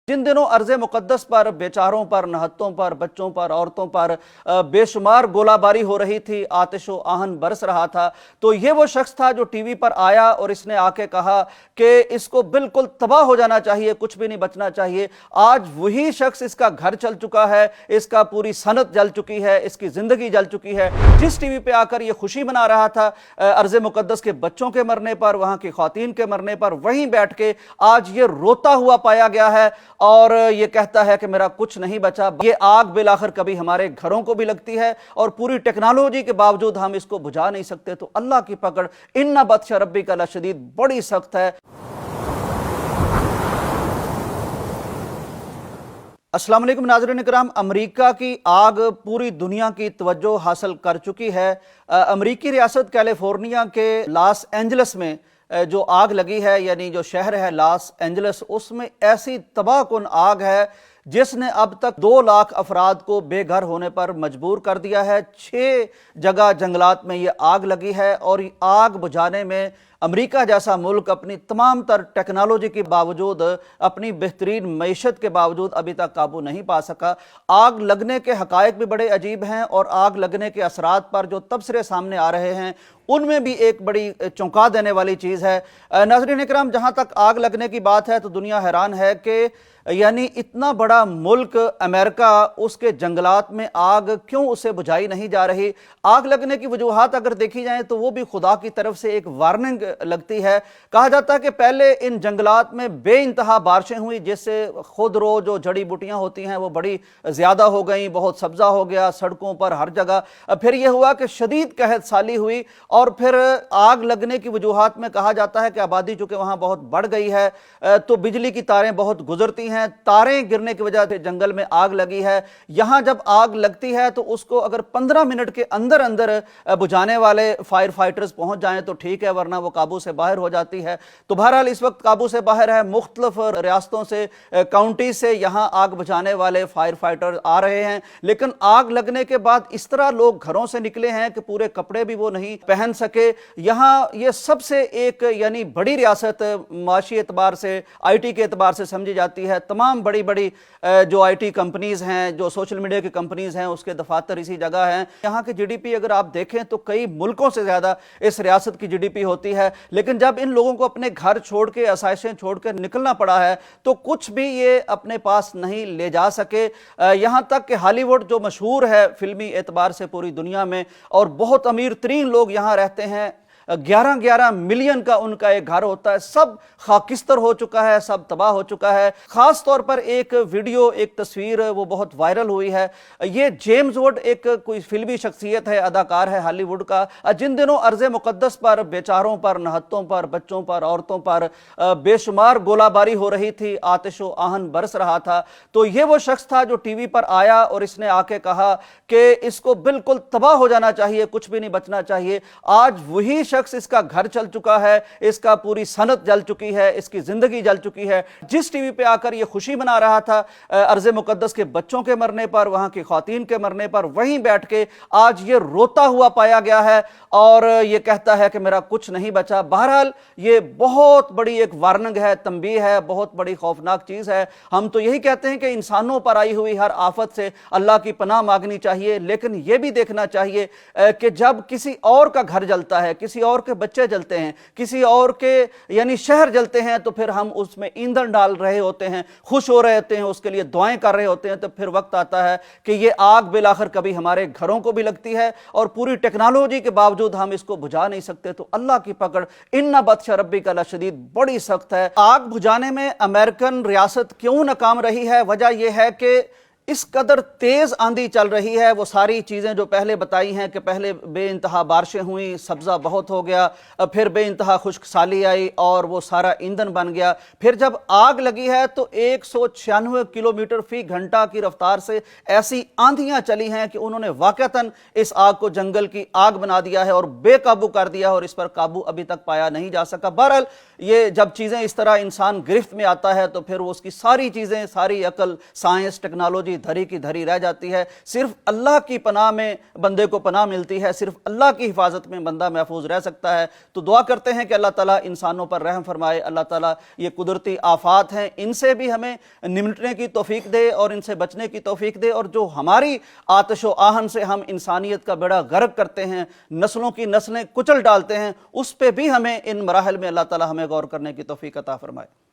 जिन दिनों अर्ज़ मुक़द्दस पर बेचारों पर, नहत्तों पर, बच्चों पर, औरतों पर बेशुमार गोलाबारी हो रही थी, आतिशो आहन बरस रहा था, तो ये वो शख्स था जो टीवी पर आया और इसने आके कहा कि इसको बिल्कुल तबाह हो जाना चाहिए, कुछ भी नहीं बचना चाहिए। आज वही शख्स, इसका घर चल चुका है, इसका पूरी सनत जल चुकी है, इसकी ज़िंदगी जल चुकी है। जिस टीवी पे आकर ये खुशी मना रहा था अर्ज़ मुक़द्दस के बच्चों के मरने पर, वहाँ की ख़वातीन के मरने पर, वहीं बैठ के आज ये रोता हुआ पाया गया है और ये कहता है कि मेरा कुछ नहीं बचा। ये आग बिलाखिर कभी हमारे घरों को भी लगती है और पूरी टेक्नोलॉजी के बावजूद हम इसको बुझा नहीं सकते। तो अल्लाह की पकड़ इन्ना बत्श रब्बिका लशदीद बड़ी सख्त है। अस्सलाम वालेकुम नाज़रीन इकराम, अमेरिका की आग पूरी दुनिया की तवज्जो हासिल कर चुकी है। अमेरिकी रियासत कैलिफोर्निया के लॉस एंजल्स में जो आग लगी है, यानी जो शहर है लॉस एंजल्स, उसमें ऐसी तबाहकुन आग है जिसने अब तक 2 लाख अफराद को बेघर होने पर मजबूर कर दिया है। 6 जगह जंगलात में ये आग लगी है और आग बुझाने में अमेरिका जैसा मुल्क अपनी तमाम तर टेक्नोलॉजी के बावजूद, अपनी बेहतरीन मईशत के बावजूद अभी तक काबू नहीं पा सका। आग लगने के हकायक भी बड़े अजीब हैं और आग लगने के असरात पर जो तबसरे सामने आ रहे हैं उनमें भी एक बड़ी चौंका देने वाली चीज़ है। नाज़रीन इकराम, जहाँ तक आग लगने की बात है तो दुनिया हैरान है कि यानी इतना बड़ा मुल्क अमेरिका, उसके जंगलात में आग क्यों उसे बुझाई नहीं जा रही। आग लगने की वजूहात अगर देखी जाएं तो वो भी खुदा की तरफ से एक वार्निंग लगती है। कहा जाता है कि पहले इन जंगलात में बेइंतहा बारिशें हुई, जिससे खुद रो जो जड़ी बूटियां होती हैं वो बड़ी ज़्यादा हो गई, बहुत सब्ज़ा हो गया सड़कों पर हर जगह। फिर यह हुआ कि शदीद कहत साली हुई और फिर आग लगने की वजूहात में कहा जाता है कि आबादी चूँकि वहाँ बहुत बढ़ गई है तो बिजली की तारें बहुत गुजरती हैं, तारें गिरने की वजह से जंगल में आग लगी है। यहां जब आग लगती है तो उसको अगर 15 मिनट के अंदर अंदर बुझाने वाले फायर फाइटर्स पहुंच जाएं तो ठीक है, वरना वो काबू से बाहर हो जाती है। तो बहरहाल इस वक्त काबू से बाहर है। मुख्तलिफ रियासतों से, काउंटी से यहां आग बुझाने वाले फायर फाइटर आ रहे हैं, लेकिन आग लगने के बाद इस तरह लोग घरों से निकले हैं कि पूरे कपड़े भी वो नहीं पहन सके। यहां ये सबसे एक यानी बड़ी रियासत माशी एतबार से, IT के एतबार से समझी जाती है। तमाम बड़ी बड़ी जो IT कंपनीज हैं, जो सोशल मीडिया की कंपनीज हैं, उसके दफातर इसी जगह हैं। यहाँ की GDP अगर आप देखें तो कई मुल्कों से ज़्यादा इस रियासत की GDP होती है। लेकिन जब इन लोगों को अपने घर छोड़ के, आसाइशें छोड़ कर निकलना पड़ा है तो कुछ भी ये अपने पास नहीं ले जा सके। यहाँ तक कि हॉलीवुड जो मशहूर है फिल्मी एतबार से पूरी दुनिया में, और बहुत अमीर तरीन लोग यहाँ रहते हैं, 11-11 मिलियन का उनका एक घर होता है, सब खाकिस्तर हो चुका है, सब तबाह हो चुका है। खास तौर पर एक वीडियो, एक तस्वीर वो बहुत वायरल हुई है। ये जेम्स वुड एक कोई फिल्मी शख्सियत है, अदाकार है हॉलीवुड का, जिन दिनों अर्ज़ मुक़द्दस पर बेचारों पर, नहत्तों पर, बच्चों पर, औरतों पर बेशुमार गोलाबारी हो रही थी, आतिशो आहन बरस रहा था, तो ये वो शख्स था जो टीवी पर आया और इसने आके कहा कि इसको बिल्कुल तबाह हो जाना चाहिए, कुछ भी नहीं बचना चाहिए। आज वही शख्स, इसका घर चल चुका है, इसका पूरी सनत जल चुकी है, इसकी जिंदगी जल चुकी है। जिस टीवी पे आकर ये खुशी मना रहा था अर्ज़ मुक़द्दस के बच्चों के मरने पर, वहां की ख़वातीन के मरने पर, वहीं बैठ के आज ये रोता हुआ पाया गया है और ये कहता है कि मेरा कुछ नहीं बचा। बहरहाल ये बहुत बड़ी एक वार्निंग है, तंबीह है, बहुत बड़ी खौफनाक चीज है। हम तो यही कहते हैं कि इंसानों पर आई हुई हर आफत से अल्लाह की पनाह मांगनी चाहिए, लेकिन यह भी देखना चाहिए कि जब किसी और का घर जलता है, किसी और के बच्चे जलते हैं, किसी और के यानी शहर जलते हैं, तो फिर हम उसमें ईंधन डाल रहे होते हैं, खुश हो रहे होते हैं, उसके लिए दुआएं कर रहे होते हैं। तो फिर वक्त आता है कि ये आग बिलाखिर कभी हमारे घरों को भी लगती है और पूरी टेक्नोलॉजी के बावजूद हम इसको बुझा नहीं सकते। तो अल्लाह की पकड़ इन्ना बत्श रब्बिका लशदीद बड़ी सख्त है। आग बुझाने में अमेरिकन रियासत क्यों नाकाम रही है? वजह यह है कि इस कदर तेज आंधी चल रही है। वो सारी चीज़ें जो पहले बताई हैं कि पहले बेइंतहा बारिशें हुई, सब्ज़ा बहुत हो गया, फिर बेइंतहा खुश्क साली आई और वो सारा ईंधन बन गया। फिर जब आग लगी है तो 196 किलोमीटर फी घंटा की रफ्तार से ऐसी आंधियां चली हैं कि उन्होंने वाकईतन इस आग को जंगल की आग बना दिया है और बेकाबू कर दिया, और इस पर काबू अभी तक पाया नहीं जा सका। बहरहाल یہ جب چیزیں اس طرح انسان گرفت میں آتا ہے تو پھر وہ اس کی ساری چیزیں، ساری عقل، سائنس، ٹیکنالوجی دھری کی دھری رہ جاتی ہے۔ صرف اللہ کی پناہ میں بندے کو پناہ ملتی ہے، صرف اللہ کی حفاظت میں بندہ محفوظ رہ سکتا ہے۔ تو دعا کرتے ہیں کہ اللہ تعالیٰ انسانوں پر رحم فرمائے، اللہ تعالیٰ یہ قدرتی آفات ہیں ان سے بھی ہمیں نمٹنے کی توفیق دے اور ان سے بچنے کی توفیق دے، اور جو ہماری آتش و آہن سے ہم انسانیت کا بیڑا غرق کرتے ہیں، نسلوں کی نسلیں کچل ڈالتے ہیں، اس پہ بھی ہمیں ان مراحل میں اللہ تعالیٰ ہمیں غور کرنے کی توفیق عطا فرمائے۔